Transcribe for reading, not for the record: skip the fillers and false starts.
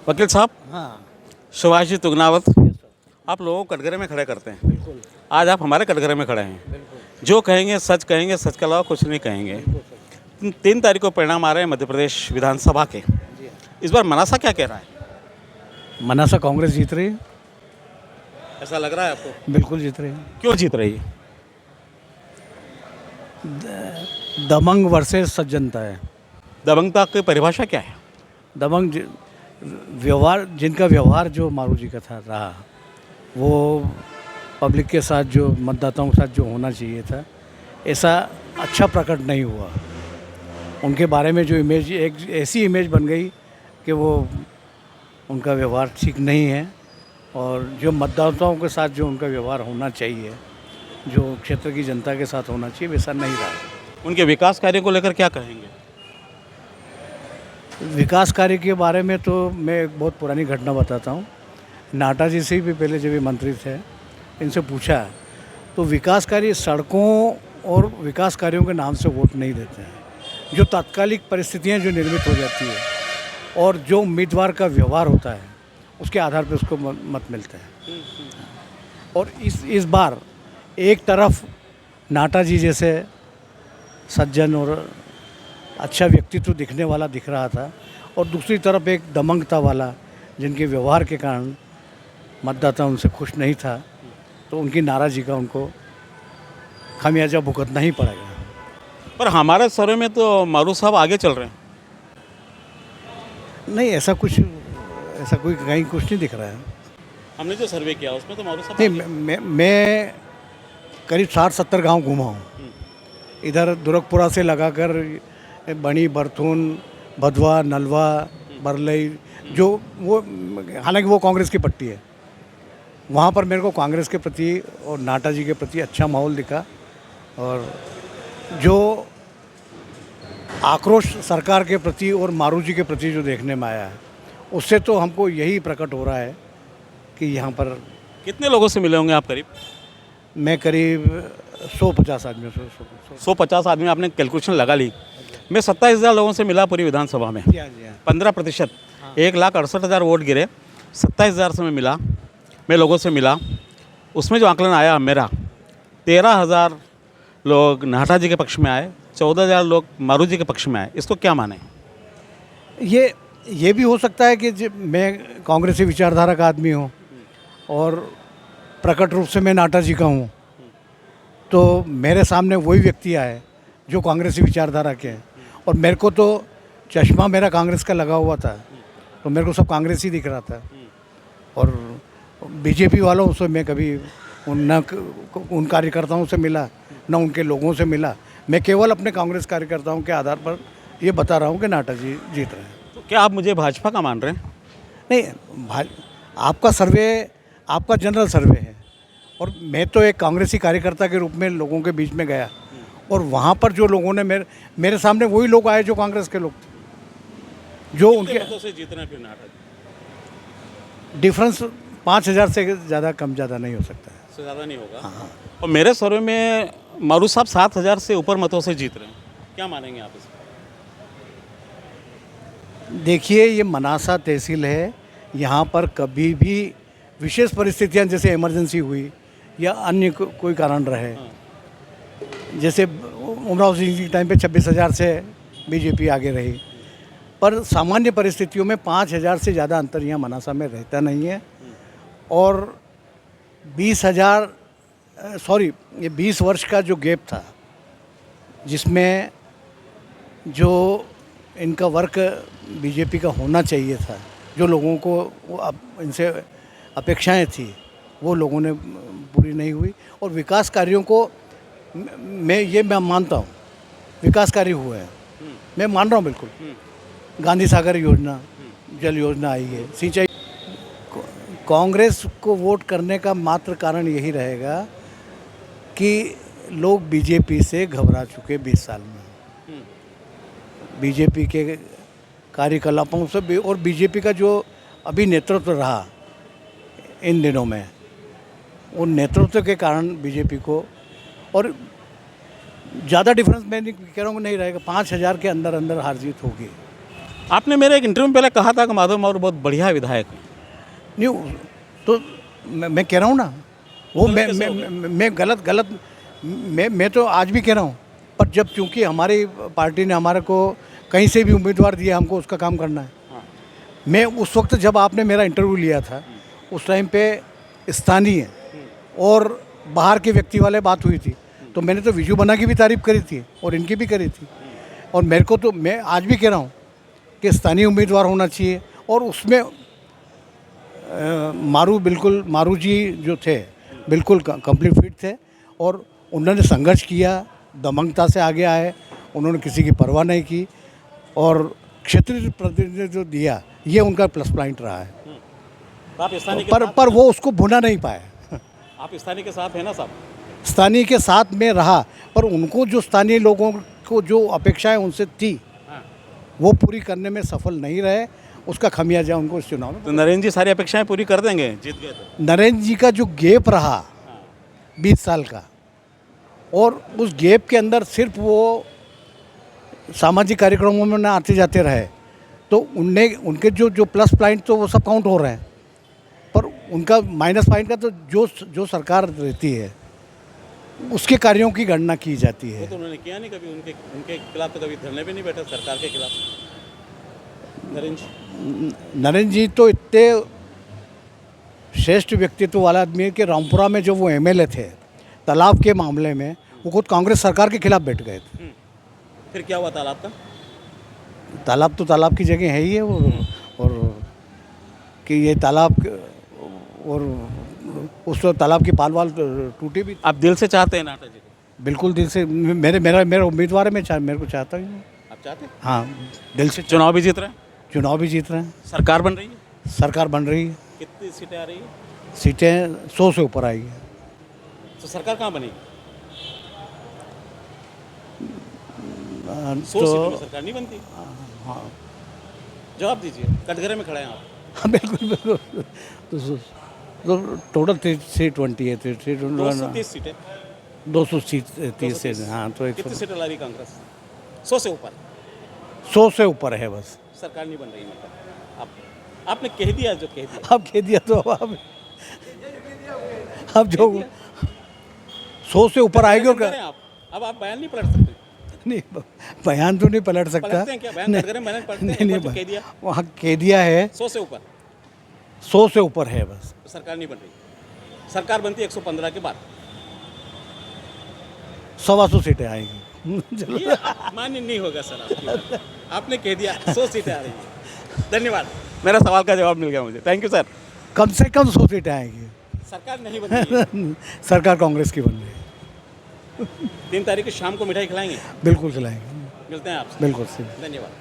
वकील साहब, हाँ सुभाष जी तुगनावत यस सर, आप लोगों को कटघरे में खड़े करते हैं। बिल्कुल आज आप हमारे कटघरे में खड़े हैं। बिल्कुल जो कहेंगे, सच के अलावा कुछ नहीं कहेंगे। बिल्कुल सर। 3 तारीख को परिणाम आ रहे हैं मध्य प्रदेश विधानसभा के। जी हाँ, इस बार मनासा क्या कह रहा है? मनासा कांग्रेस जीत रही है, ऐसा लग रहा है आपको? बिल्कुल जीत रही है। क्यों जीत रही है? दबंग वर्सेस सज्जनता है। दबंगता की परिभाषा क्या है? दबंग व्यवहार, जिनका व्यवहार जो मारू जी का था रहा, वो पब्लिक के साथ, जो मतदाताओं के साथ जो होना चाहिए था, ऐसा अच्छा प्रकट नहीं हुआ। उनके बारे में जो इमेज, एक ऐसी इमेज बन गई कि वो उनका व्यवहार ठीक नहीं है, और जो मतदाताओं के साथ जो उनका व्यवहार होना चाहिए, जो क्षेत्र की जनता के साथ होना चाहिए, वैसा नहीं रहा। उनके विकास कार्यों को लेकर क्या कहेंगे? विकास कार्य के बारे में तो मैं एक बहुत पुरानी घटना बताता हूँ। नाटा जी से भी पहले जब ये मंत्री थे, इनसे पूछा तो विकास कार्य, सड़कों और विकास कार्यों के नाम से वोट नहीं देते हैं। जो तात्कालिक परिस्थितियाँ जो निर्मित हो जाती है और जो उम्मीदवार का व्यवहार होता है, उसके आधार पर उसको मत मिलता है। और इस बार एक तरफ नाटा जी जैसे सज्जन और अच्छा व्यक्तित्व दिखने वाला दिख रहा था, और दूसरी तरफ एक दमंगता वाला, जिनके व्यवहार के कारण मतदाता उनसे खुश नहीं था, तो उनकी नाराज़गी का उनको खामियाजा भुगतना ही पड़ेगा। पर हमारे सर्वे में तो मारू साहब आगे चल रहे हैं। नहीं, ऐसा कोई कहीं कुछ नहीं दिख रहा है। हमने जो सर्वे किया उसमें तो मारू साहब नहीं, मैं करीब 60-70 गांव घूमा हूँ। इधर दुर्गपुरा से लगाकर बनी, बरथून, भदवा, नलवा, बरलई, जो वो, हालांकि वो कांग्रेस की पट्टी है, वहाँ पर मेरे को कांग्रेस के प्रति और नाटा जी के प्रति अच्छा माहौल दिखा। और जो आक्रोश सरकार के प्रति और मारू जी के प्रति जो देखने में आया है, उससे तो हमको यही प्रकट हो रहा है कि यहाँ पर कितने लोगों से मिले होंगे आप? करीब मैं करीब 150 आदमियों से 150 आदमी आपने कैलकुलेशन लगा ली। मैं 27,000 लोगों से मिला पूरी विधानसभा में। जी हाँ, जी हाँ। 15%, 1,68,000 वोट गिरे। 27,000 से मैं लोगों से मिला। उसमें जो आंकलन आया मेरा, 13,000 लोग नाटा जी के पक्ष में आए, 14,000 लोग मारू जी के पक्ष में आए। इसको क्या माने? ये भी हो सकता है कि मैं कांग्रेसी विचारधारा का आदमी हूँ और प्रकट रूप से मैं नाटा जी का हूँ, तो मेरे सामने वही व्यक्ति आए जो कांग्रेसी विचारधारा के हैं, और मेरे को तो चश्मा मेरा कांग्रेस का लगा हुआ था, तो मेरे को सब कांग्रेस ही दिख रहा था। और बीजेपी वालों से मैं कभी उन कार्यकर्ताओं से मिला, न उनके लोगों से मिला। मैं केवल अपने कांग्रेस कार्यकर्ताओं के आधार पर ये बता रहा हूँ कि नाटा जी जीत रहे हैं। तो क्या आप मुझे भाजपा का मान रहे हैं? नहीं, आपका सर्वे आपका जनरल सर्वे है, और मैं तो एक कांग्रेसी कार्यकर्ता के रूप में लोगों के बीच में गया, और वहाँ पर जो लोगों ने मेरे सामने वही लोग आए जो कांग्रेस के लोग, जो उनके से जीतना फिर नाटा जी डिफरेंस 5,000 से ज़्यादा कम ज़्यादा नहीं हो सकता है। से ज़्यादा नहीं होगा। हाँ। और मेरे सर्वे में मारू साहब 7,000 से ऊपर मतों से जीत रहे हैं। क्या मानेंगे आप इस? देखिए, ये मनासा तहसील है, यहाँ पर कभी भी विशेष परिस्थितियाँ, जैसे इमरजेंसी हुई या अन्य कोई कारण रहे, जैसे उमराव सिंह जी के टाइम पे 26,000 से बीजेपी आगे रही, पर सामान्य परिस्थितियों में 5,000 से ज़्यादा अंतर यहाँ मनासा में रहता नहीं है। और 20 वर्ष का जो गैप था, जिसमें जो इनका वर्क बीजेपी का होना चाहिए था, जो लोगों को इनसे अपेक्षाएं थी, वो लोगों ने पूरी नहीं हुई। और विकास कार्यों को मैं मानता हूँ, विकास कार्य हुए हैं, मैं मान रहा हूँ बिल्कुल। गांधी सागर योजना, जल योजना आई है, सिंचाई। कांग्रेस को वोट करने का मात्र कारण यही रहेगा कि लोग बीजेपी से घबरा चुके 20 साल में, बीजेपी के कार्यकलापों से, और बीजेपी का जो अभी नेतृत्व रहा इन दिनों में, उन नेतृत्व के कारण बीजेपी को, और ज़्यादा डिफरेंस मैं नहीं कह रहा हूँ नहीं रहेगा, 5,000 के अंदर अंदर हार जीत होगी। आपने मेरे एक इंटरव्यू में पहले कहा था कि माधव मौर्य बहुत बढ़िया विधायक है। नहीं तो मैं कह रहा हूँ ना, वो मैं गलत मैं तो आज भी कह रहा हूँ, पर जब चूंकि हमारी पार्टी ने हमारे को कहीं से भी उम्मीदवार दिया, हमको उसका काम करना है। हाँ। मैं उस वक्त जब आपने मेरा इंटरव्यू लिया था, उस टाइम पे स्थानीय और बाहर के व्यक्ति वाले बात हुई थी, तो मैंने तो विजू बना की भी तारीफ करी थी और इनकी भी करी थी। और मेरे को तो, मैं आज भी कह रहा हूँ कि स्थानीय उम्मीदवार होना चाहिए। और उसमें मारू जी जो थे बिल्कुल कंप्लीट फिट थे, और उन्होंने संघर्ष किया, दमंगता से आगे आए, उन्होंने किसी की परवाह नहीं की, और क्षेत्रीय प्रतिनिधित्व जो दिया, ये उनका प्लस पॉइंट रहा है। तो आप स्थानीय के पर वो उसको भुना नहीं पाए। आप स्थानीय के साथ है ना साहब? स्थानीय के साथ में रहा, पर उनको जो स्थानीय लोगों को जो अपेक्षाएं उनसे थी, हाँ। वो पूरी करने में सफल नहीं रहे। उसका खमियाजा उनको इस चुनाव में। तो नरेंद्र जी सारी अपेक्षाएं पूरी कर देंगे, जीत गए तो? नरेंद्र जी का जो गैप रहा 20 साल का, और उस गैप के अंदर सिर्फ वो सामाजिक कार्यक्रमों में ना आते जाते रहे, तो उनके जो प्लस पॉइंट तो वो सब काउंट हो रहे हैं, पर उनका माइनस पॉइंट का तो जो सरकार रहती है उसके कार्यों की गणना की जाती है। वो तो उन्होंने किया नहीं कभी, उनके खिलाफ तो कभी धरने पे नहीं बैठे सरकार के खिलाफ नरेंद्र जी तो इतने श्रेष्ठ व्यक्तित्व वाला आदमी है कि रामपुरा में जो वो एमएलए थे तालाब के मामले में, वो खुद कांग्रेस सरकार के खिलाफ बैठ गए थे। फिर क्या हुआ तालाब का? तालाब तो तालाब की जगह है ही है वो, और कि ये तालाब और उस तालाब की पाल वाल टूटी भी। आप दिल से चाहते हैं नाटा जी को? बिल्कुल दिल से, मेरा उम्मीदवार है, मेरे को चाहता हूँ। आप चाहते हैं? हाँ, दिल से। चुनाव भी जीत रहे हैं, चुनाव भी जीत रहे हैं, सरकार बन रही है, सरकार बन रही है, कितनी सीटें आ रही है? सीटें 100 से ऊपर आएगी। तो सरकार कहाँ बनेगी? 100 तो सीटों में सरकार नहीं बनती। हाँ जवाब दीजिए, कटघरे में खड़े हैं आप। हाँ, बिल्कुल। तो टोटल 320 है, 230 सीटें, 230 है। हाँ, तो कितनी सीटें ला रही कांग्रेस? 100 से ऊपर। 100 से ऊपर है बस। सरकार नहीं बन रही मतलब। आपने कह दिया जो कह दिया। अब कह दिया तो अब जो 100 से ऊपर आएगी और अब आप बयान नहीं पलट सकते। नहीं, बयान तो नहीं पलट सकता। पलटते हैं क्या बयान? कटघरे में बयान पलटते हैं? जो कह दिया वहाँ कह दिया है 100 से ऊपर। 100 से ऊपर है बस। सरकार नहीं बन रही। सरकार बनती 115 के बाद 125 सीटें आएंगी। ये मान्य नहीं होगा सर आपकी बात। आपने कह दिया 100 सीटें आ रही हैं। धन्यवाद, मेरा सवाल का जवाब मिल गया मुझे। Thank you sir. कम से कम 100 सीटें आएंगी। सरकार नहीं बन रही है। सरकार कांग्रेस की बन रही है। 3 तारीख की शाम को मिठाई खिलाएंगे? बिल्कुल खिलाएंगे। मिलते हैं आपसे। बिल्कुल सही। धन्यवाद।